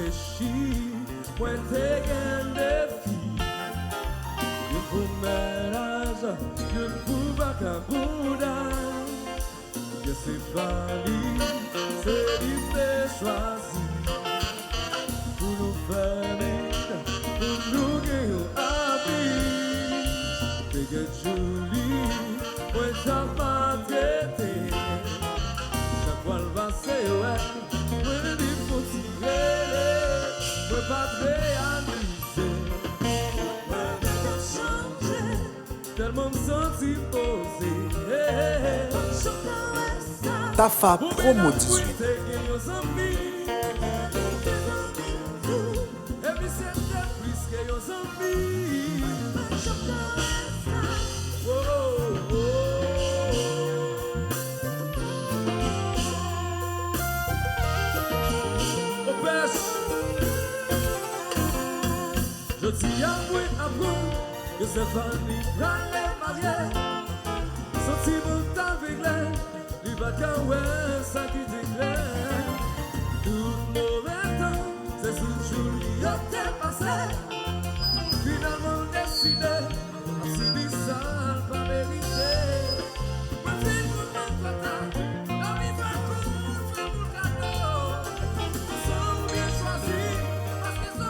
réfléchi, moi t'es gain des filles. Je vous mélange, je ne peux pas qu'un boudin. Que c'est valide, c'est l'idée choisie. Pour nous faire vite, pour nous guérir à vie. C'est que Julie, moi t'as pas traité. Chaque fois le passé, ouais, moi le dit faut tirer. Moi pas réaliser. Moi t'as changé, tellement me sentis posé. Tafa promo 18. Je dis à vous que c'est famille pralé marié. Sentiment avec l'air. Ça qui t'éclaire, tout mauvais temps, c'est sous Julie t'es passé. Finalement décidé, si bizarre, pas vérité. Moi c'est pour mon pata, la vie va contre mon cadeau. Nous sommes bien choisis, parce que ça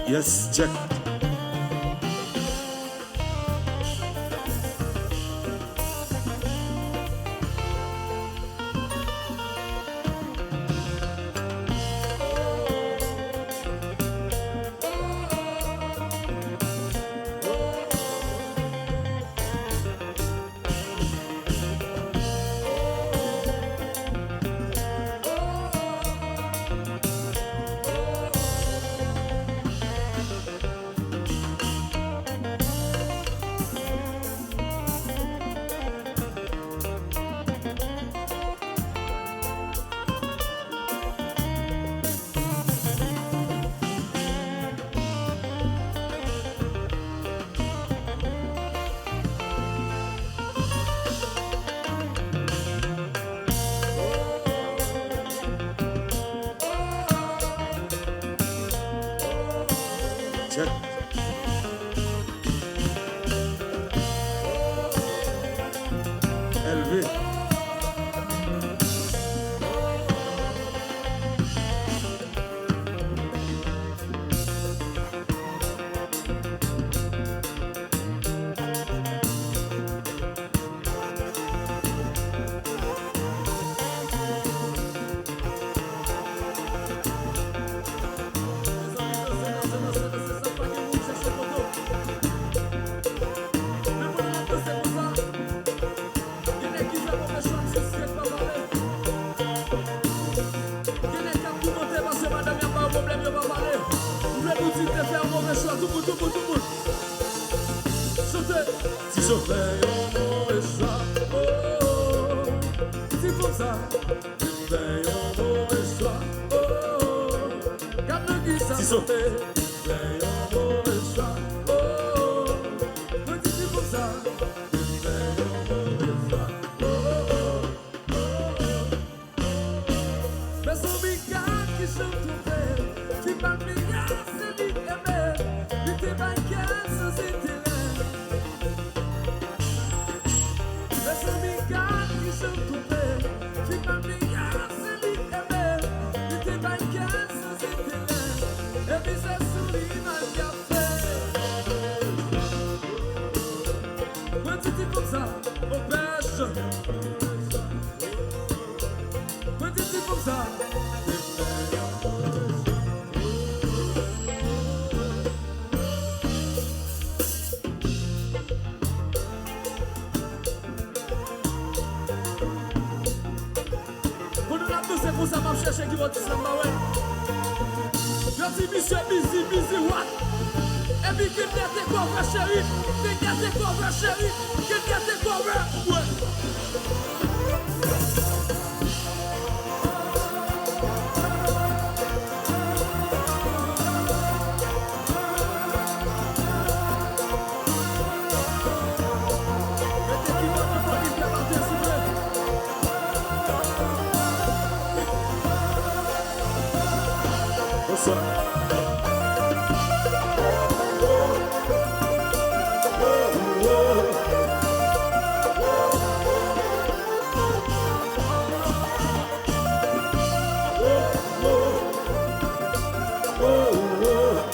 Yes, check. check. Élevé.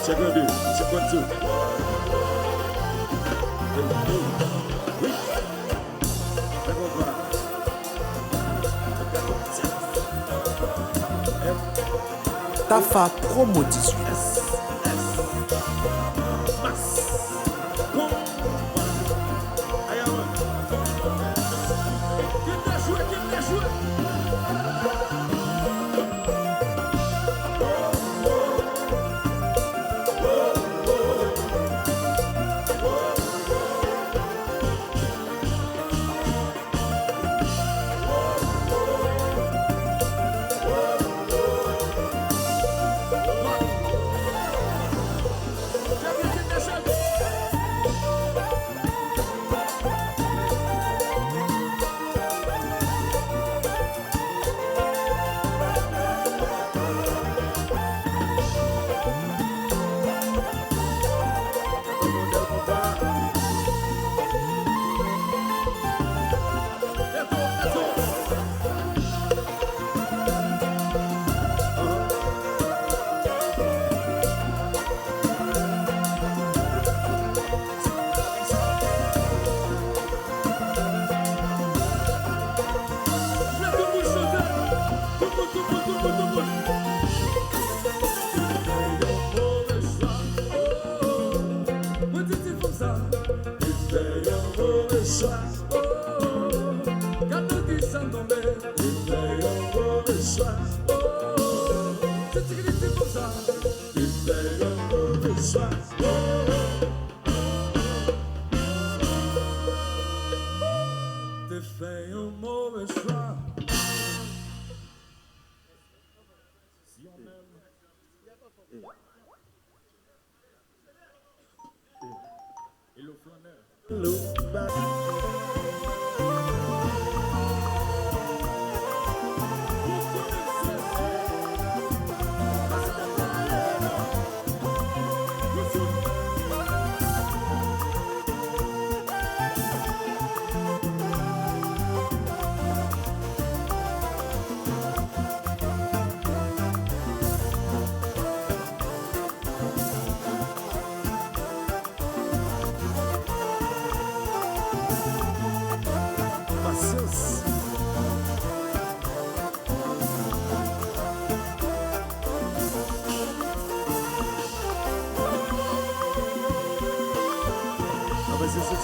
Check one, two. Check one, two. Oui. Tafa promo 18.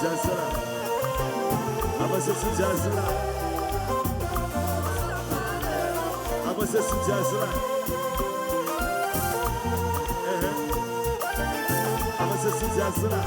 jazz là. Avancez sous jazz là. Avancez sous jazz là. Avancez sous jazz là.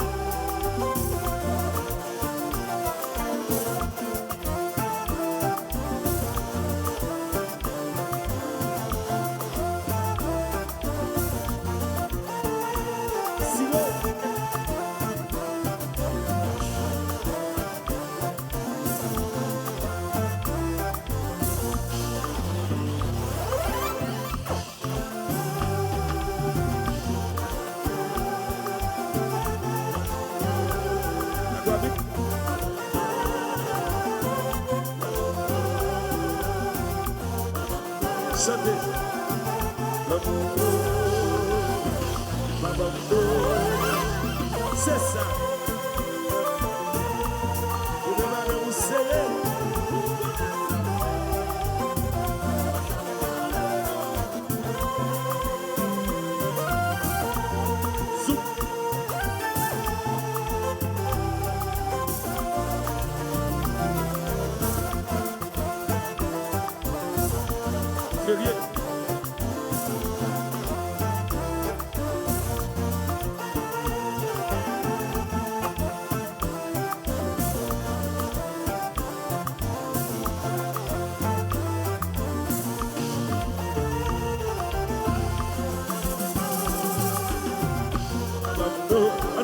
C'est ça. Vous demandez où c'est. Zou. Férié.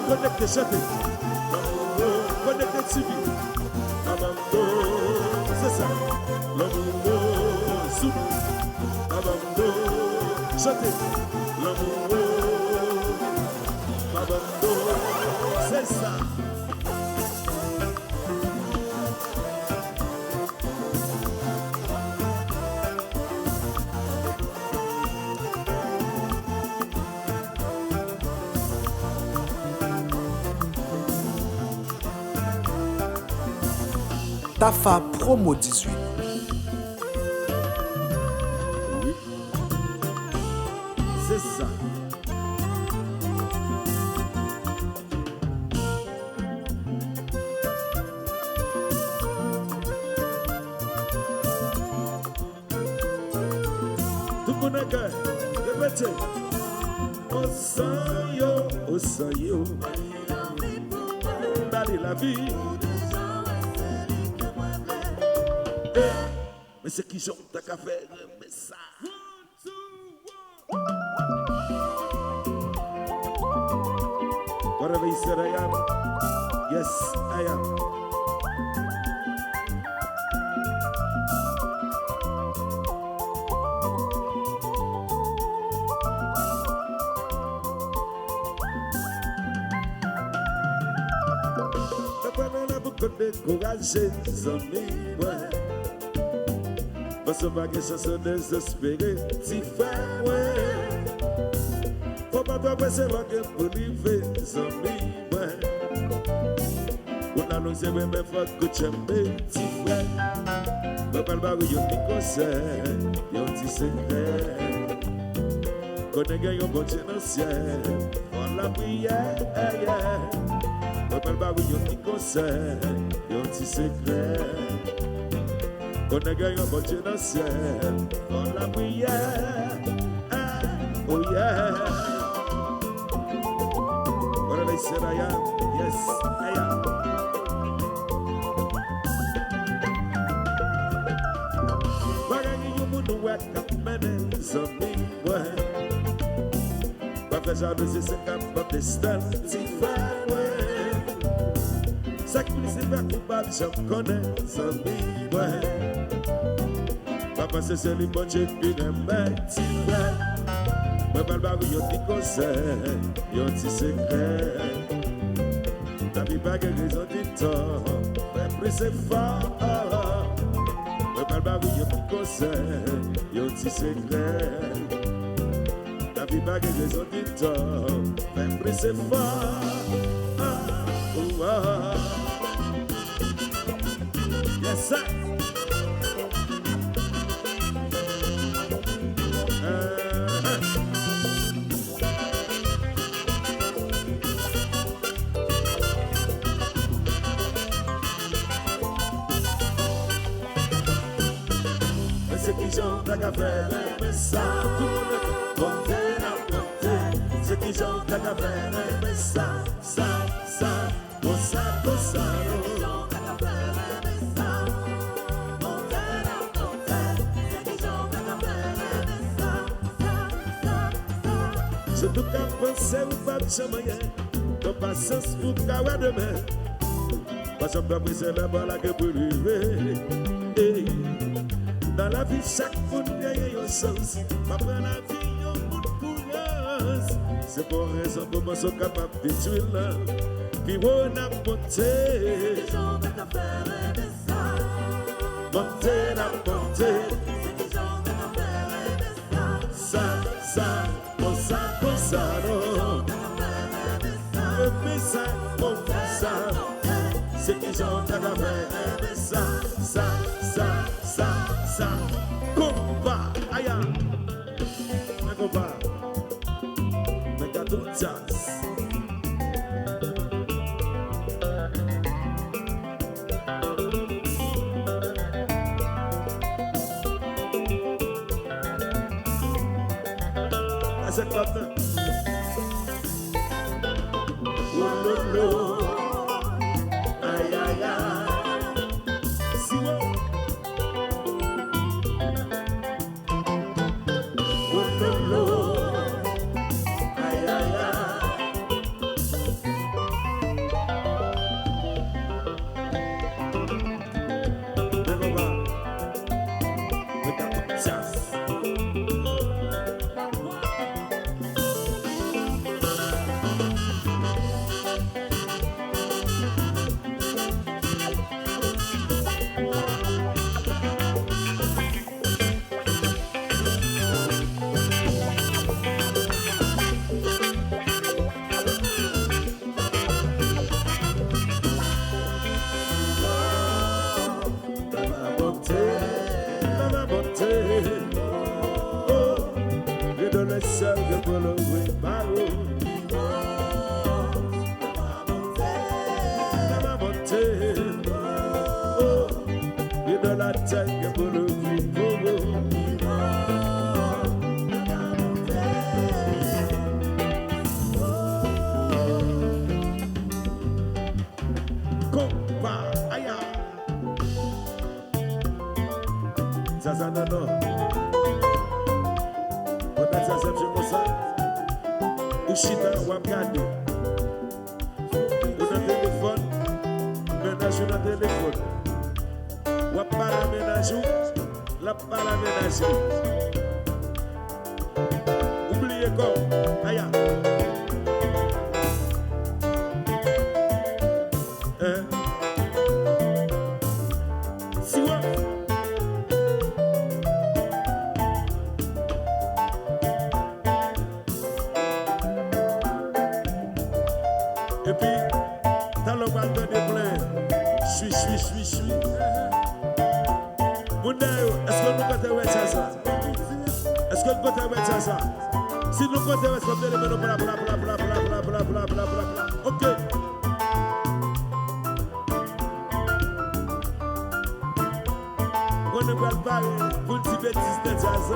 Connecté chanté, connecté TV, c'est ça, l'amour, soupe, chanté, l'amour, c'est ça. Tafa promo 18. Oui, c'est ça. Tout le monde a gagné. Répétez. Au sayo. Bali la vie. Mais c'est qui chante ta café, mais ça. Whatever you said I am, yes I am. La boucle de courage, amis, ouais. Parce que ma question se désespérer, si fait, ouais. Faut pas toi passer l'enquête pour livrer, amis, ouais. On a nous aimé, mais faut que tu aimes, si fait. Mais pas le barou, y'a un petit conseil, y'a un petit secret. Qu'on ait gagné un bon Dieu dans le ciel, on la prière, yeah. Mais pas le barou, y'a un petit conseil, y'a un petit secret. On a gagné un bon Dieu dans le ciel, on la prière, oh yeah. What I said I am, yes I am. Bagay you mundo waka menes of me, ouais. Papa j'avais ces cap de distance, si far, ouais. Sacrifice pas coupable, je connais, of me, ouais. Papa c'est celui bon Dieu qui remet, si ouais. Mais pas le barou, y'a des conseils, y'a des secrets. La vie pas que raison du tort, mais plus c'est fort. Mais pas le barou, y'a des conseils, y'a des secrets. La vie pas que raison du tort, mais plus c'est fort. Yes, sir. faire aimer ça. Tout le monde monter la montée. C'est qui j'en t'a faire aimer ça. Ça, pour ça, pour ça. Je ne peux pas penser ou pas de chemin. Ton patience pour qu'à demain. Parce que je peux briser la balle que pour lui. Dans la vie, chaque monde gagne un sens. Pas prendre la vie, un monde pour l'os. C'est pour raison pour moi, je suis capable de tuer là. Puis on a monté. Monter la montée. Ça, pour ça, non. Le message, pour ça. C'est qui j'en ai fait ça. Konpa, aïe. Mais Konpa, mais t'as tout jazz. C'est comme ça. Oh lolo, aïe aïe aïe. Si bon. Oh lolo, aïe aïe aïe. Mais on va. Mais t'as tout jazz. Et puis, dans le bal de plein, suis. Est-ce que nous comptons ça? Est-ce que nous comptons ça? Si nous comptons ça, nous allons bla. Ok. On ne parle pas pour le bêtises de jazz.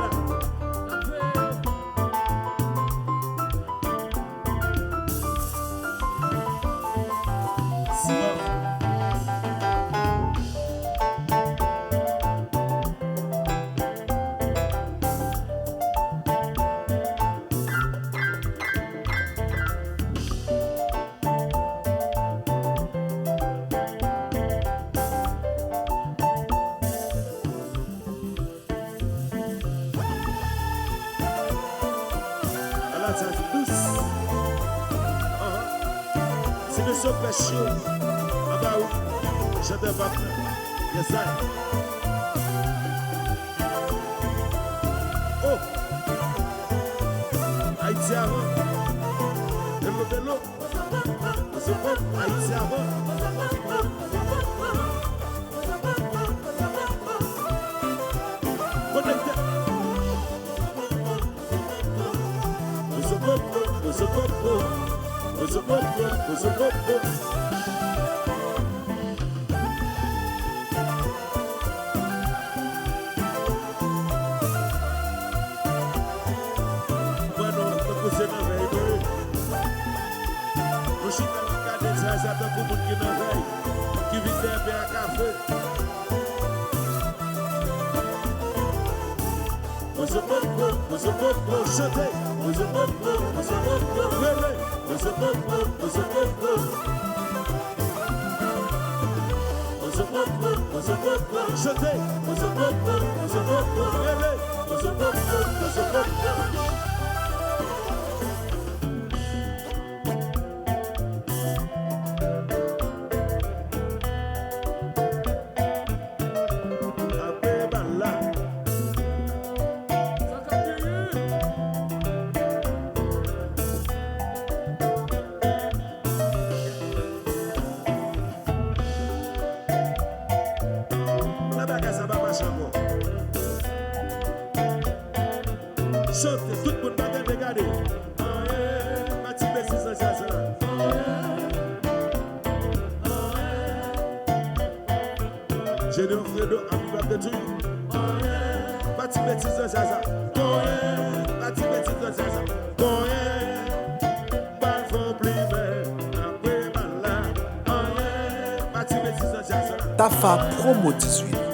Tafa promo 18.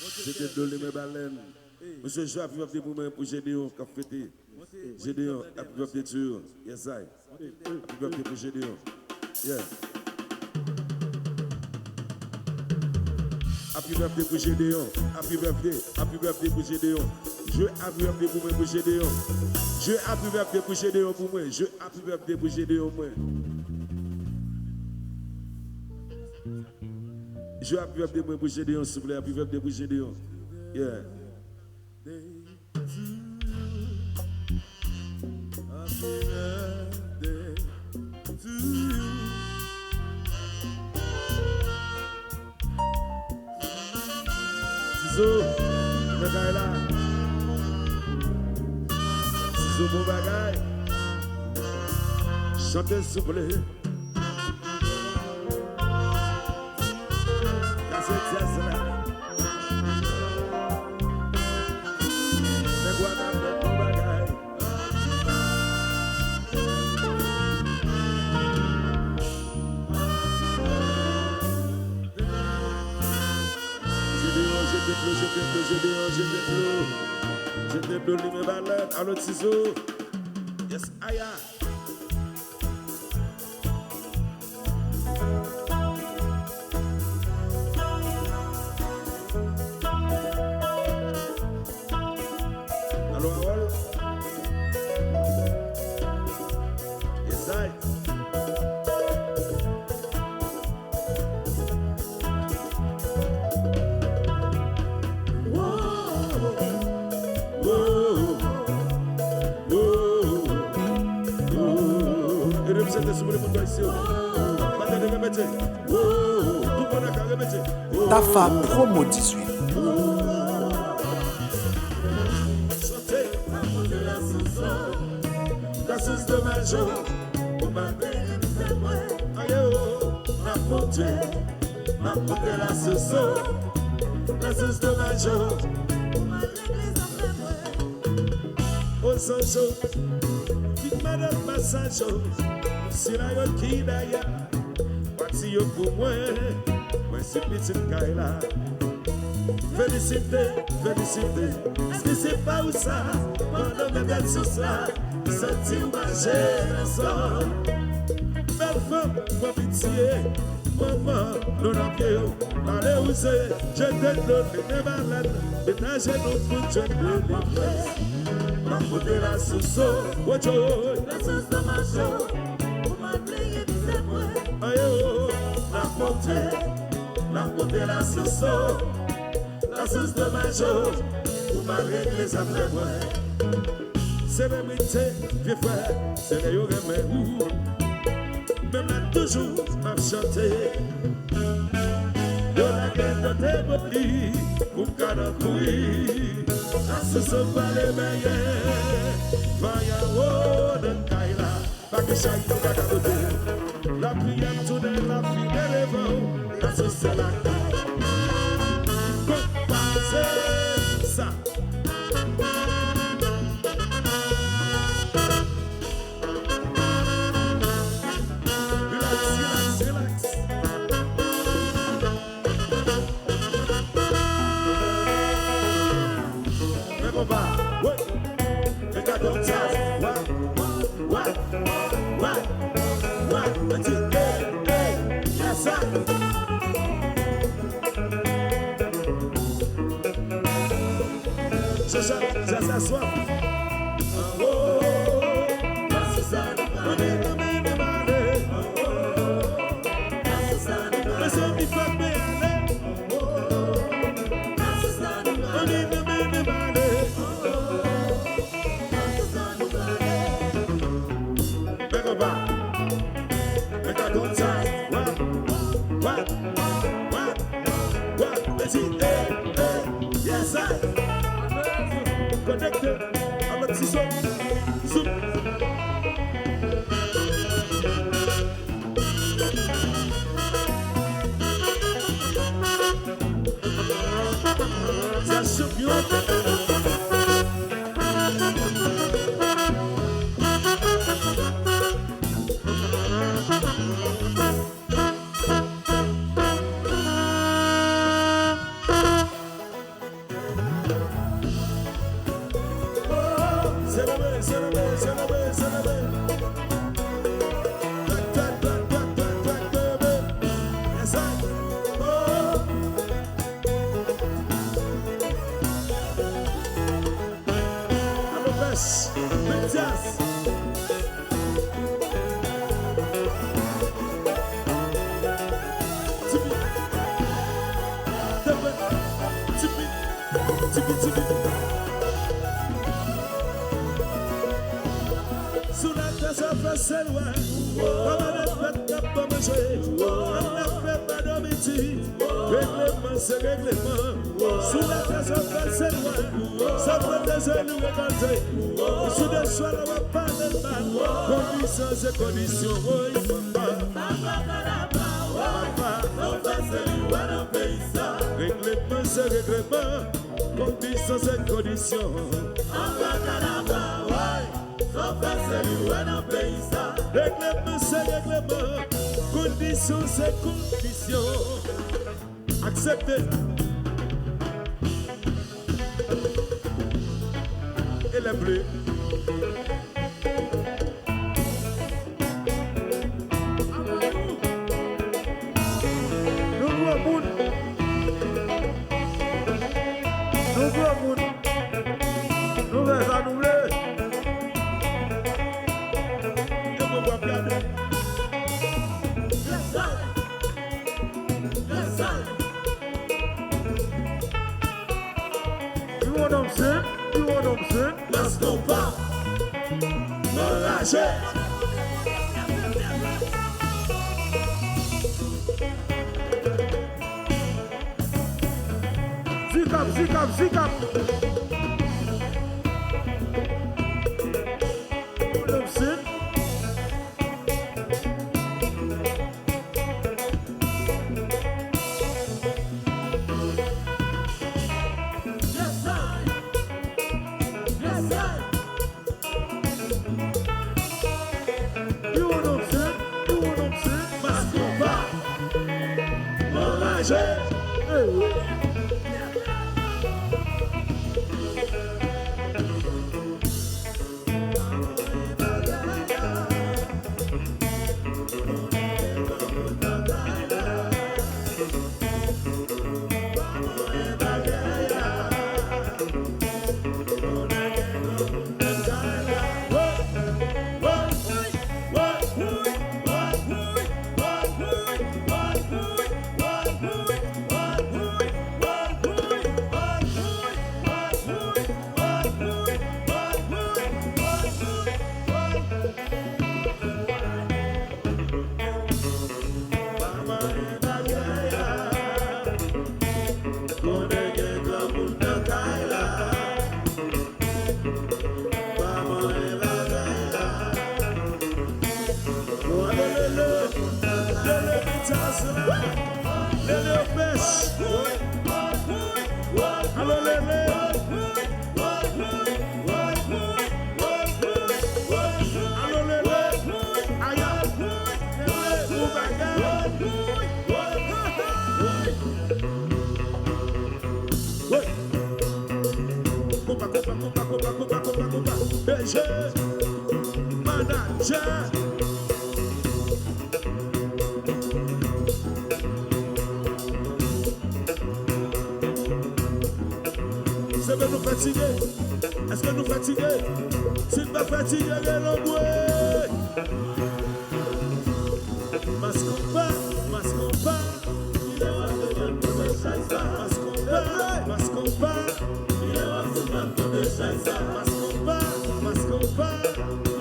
C'était de mes baleines. Monsieur Joa, puis vous pour moi pour Gédéon, qui a fêté. Gédéon, happy birthday to you. Yes, I. Happy birthday pour Gédéon. Yeah. Happy birthday pour Gédéon. Happy birthday pour Gédéon. Je happy birthday pour moi pour Gédéon. Je happy birthday pour Gédéon pour moi. Je happy birthday pour Gédéon moi. Je vais appuyer des pour Gédéon, s'il vous plaît. Appuyer des pour Gédéon. Yeah. Ciseaux, bagaille là. Ciseaux, mon bagaille. Chantez, s'il vous plaît. J'étais bleu, mes baleines, à l'autre ciseau. Yes, aïe. Allô, Harold? Yes, aïe. Tafa promo 18. La sauce de ma joie, on m'a monté la sauce de ma joie, on s'en chaud, vite madame massage, si la yon qui d'ailleurs, parti yo pour moi, c'est petit Kaila. Félicité, est-ce que c'est pas où ça, pendant mes belles sous ça, sentir marcher ensemble. Belle femme, pour pitié, maman, nous n'en pieds, allez où c'est, je te donne mes malades, ménager nos fruits, je te donne les m'apporter la sauce, la sauce de ma joie, pour m'appeler, dis-moi, aïe, m'apporter la sauce de ma joie, pour m'arrêter les affaires. C'est la vérité, vieux frère, c'est les remèdes. Même là toujours, m'a chanté. De la gueule de tes boblis, pour qu'à courir. La sauce pas les meilleurs. Vaillant, de Kaila, pas que chaque fois qu'à côté. La prière tourne, la fille des vents, la sauce c'est la Kaila. Konpa, c'est ça. Ça s'assoit. Oh, on est dans mes démarrés. Mais c'est mi famille. On est dans mes démarrés. Mais on va. Mais t'as comme ça. Vas-y, yes, I. Connected, I'm a ciseau, soup. Ça choque you. Sous la terre, ça fait c'est loin. Comme on a fait cap pour manger. On a fait pas d'habitude. Règlement, c'est règlement. Sous la terre, ça fait c'est loin. Ça fait des heures nous récolter. Sous des soirs, on va pas de mal. Conditions, c'est conditions. Oui, papa. Règlement, c'est règlement. Conditions, c'est conditions. Règlement, c'est règlement. Conditions, c'est conditions. Acceptez. Et les bleus. Mas Konpa, Gracia. Zikap. Est-ce que nous fatigués? S'il pas fatigué, l'envoie. Mas Konpa, il est roi de Mas Konpa, il est roi de Mas Konpa,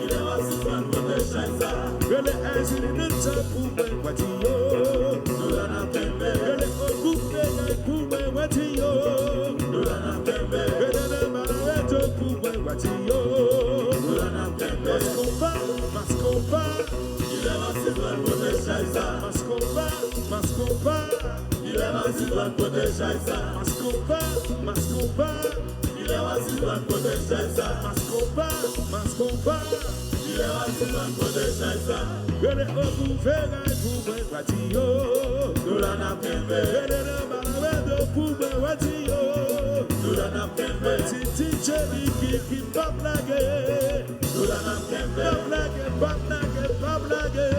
il est roi de le est de pour Watio, nous l'en appelons. Le pour Watio, nous l'en appelons. Mas Konpa, il est aussi loin pour des chaïsa. Mas Konpa, il est aussi loin pour des chaïsa. Mas Konpa, il est aussi loin pour des chaïsa. Mas Konpa, il est aussi loin pour des chaïsa. Je l'ai recouvert pour mes Watio, nous l'en appelons. Je l'ai malade pour mes Watio, nous l'en appelons. Titi Jelly qui pas blaguer. Nous l'en appelons. Pas blaguer.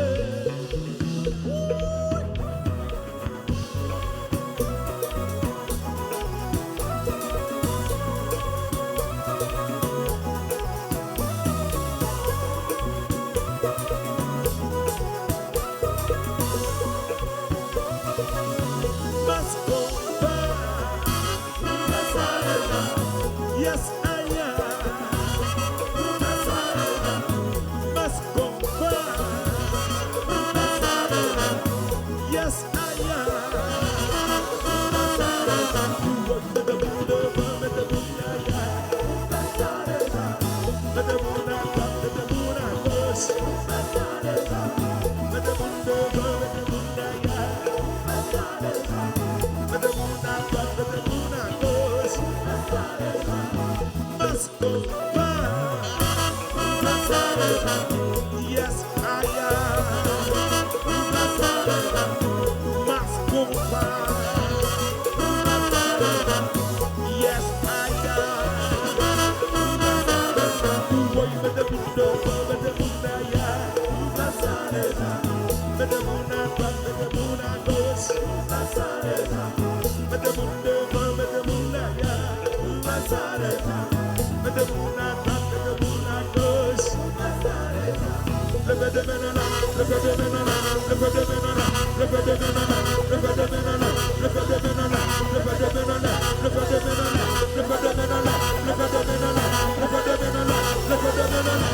Mas Konpa, Yes, I am. Mas Konpa. Yes, I am. Boy, with the mundo, with the munda, yeah. With the muna, with the muna goes. With the mundo, with the munda, yeah. With the muna, with the muna goes. Look at the banana, look at the banana, look at the banana, look at the banana, look at the banana, look at the banana, look at the banana, look at the banana, look at the banana, look at the banana, look at the banana, look at the banana.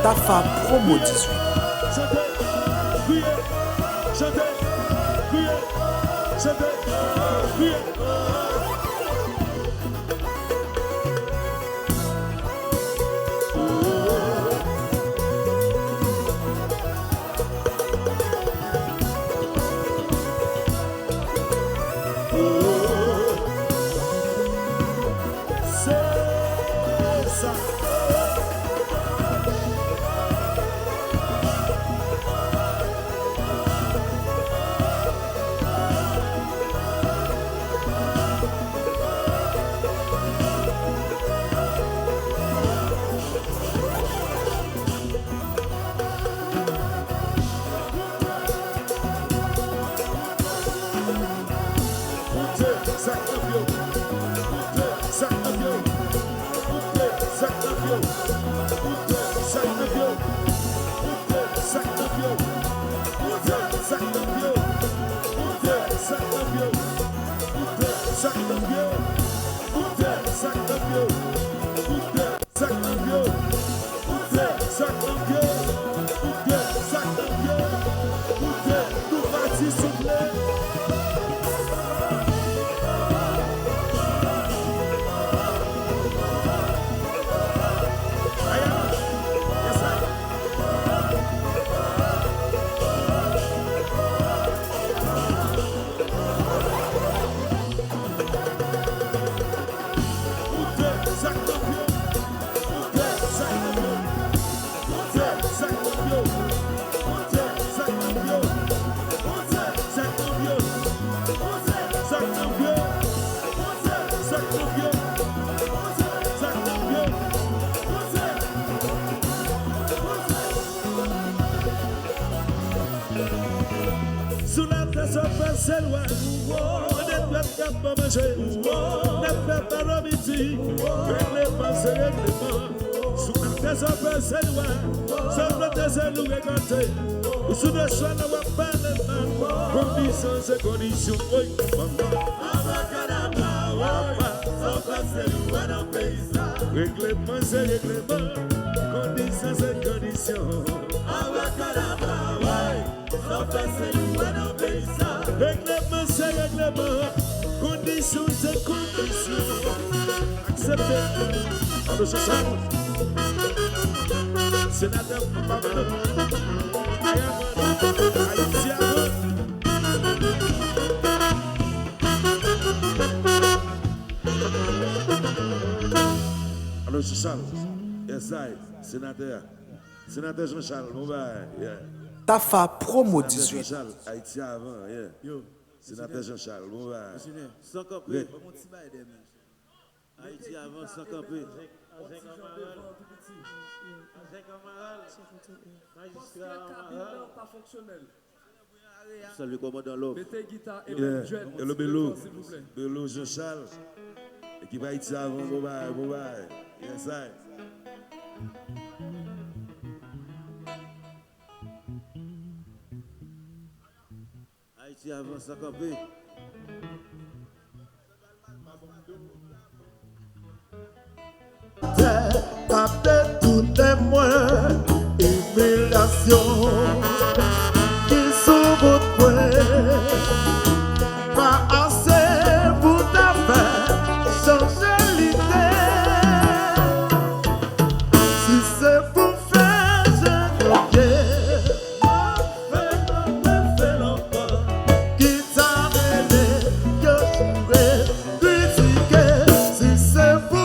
Tafa promo 18. C'est loin, on est pas capable de manger, on n'est pas de midi, on n'est pas sérieusement. Sous la tête, on peut c'est loin, sans le désert nous récolter. Sous le choix, on n'a pas de mal, conditions et conditions, oui, maman. Règlement, c'est règlement. Condition, c'est condition. Règlement, c'est règlement. Condition, c'est condition. Acceptez. Alors, c'est ça. Sénateur, papa, Haïti avant. Alors, c'est Charles. Yes, I. Sénateur. Sénateur Jean-Charles, mon bail. Yeah. Tafa promo Sénateur 18. Jean-Charles, Haïti avant. Yeah. Yo. Sénateur Jean-Charles, mon bail. Sans camper, mon petit bail des mains. Haïti avant, sans camper. Salut, commandant l'homme. Yeah. Et le Bello. Bello Jean-Charles. Et qui va Haïti avant, mon bail, mon bail. Yes, I. Haïti avant, sans camper. Après tout témoin, humiliation qui sont votre point, pas assez pour ta faire changer l'idée. Si c'est pour faire, je reviens. Fais l'enfant qui t'a mêlé, que je pourrais critiquer. Si c'est pour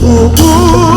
Pour vous,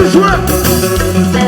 joie.